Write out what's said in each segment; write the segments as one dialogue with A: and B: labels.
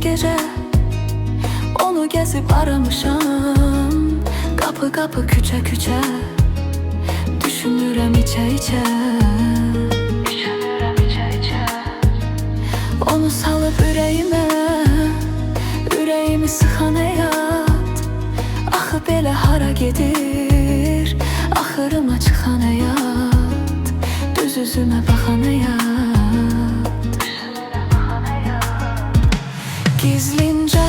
A: gece onu gezip aramışam. Kapı kapı küçe küçe düşünürəm içe içe. Onu salıp ürəyimi sıxan həyat. Axı belə hara gedir, axırıma çıxan həyat. Düz üzümə baxan həyat. Gizlincə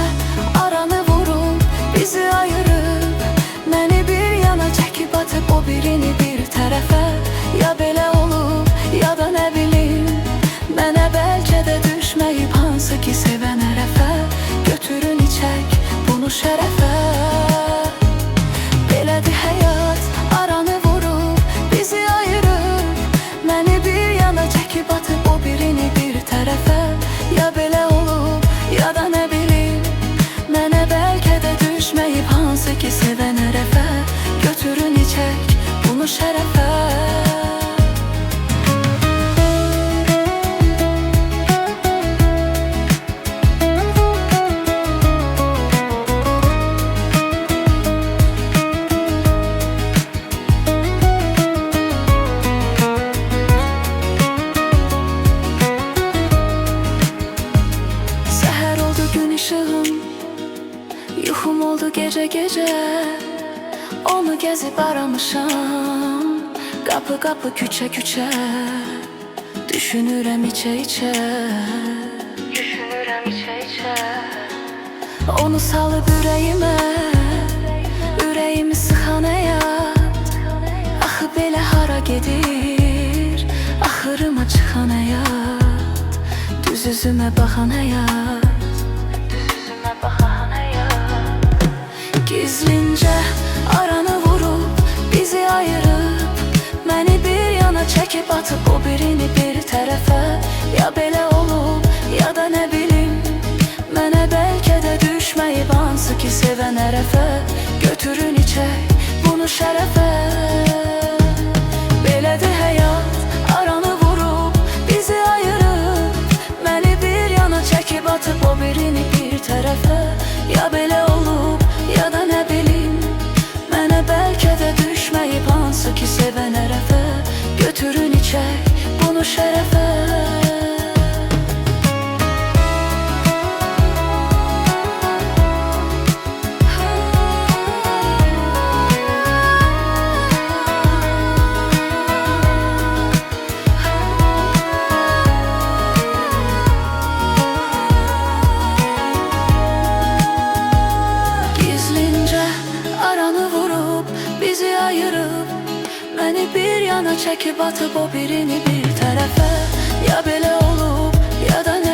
A: aranı vurub, bizi ayırıb, məni bir yana çəkib atıb, o birini bir tərəfə. Ya belə olub, ya da nə bilim, mənə bəlkə də düşməyib hansı ki sevən ərəfə. Götürün içək bunu şərəfə. Belədir həyat, aranı vurub, bizi ayırıb, məni bir yana çəkib atıb, o birini bir tərəfə. Ya belə olub, ya da nə bilim, mənə bəlkə də düşməyib hansı ki sevən ərəfə. Götürün içək bunu şərəfə. Yuxum oldu gece gece, onu gezip aramışam. Kapı kapı küçe küçe düşünürəm içe içe. Onu salıp ürəyimi sıxan həyat. Axı belə hara gedir, axırıma çıxan həyat. Düz üzümə baxan həyat. Gizlincə aranı vurub, bizi ayırıb, məni bir yana çəkib atıb, o birini bir tərəfə. Ya belə olub, ya da nə bilim, mənə bəlkə də düşməyib hansı ki sevən ərəfə. Götürün içək bunu şərəfə. Belədir həyat, aranı vurub, bizi ayırıb, məni bir yana çəkib atıb, o birini bir tərəfə. Ya belə olub, ya da nə bilim, mənə bəlkə də düşməyib hansı ki sevən ərəfə. Götürün içək bunu şərəfə. Ayırıb, məni bir yana çəkib atıb, o birini bir tərəfə. Ya belə olub, ya da nə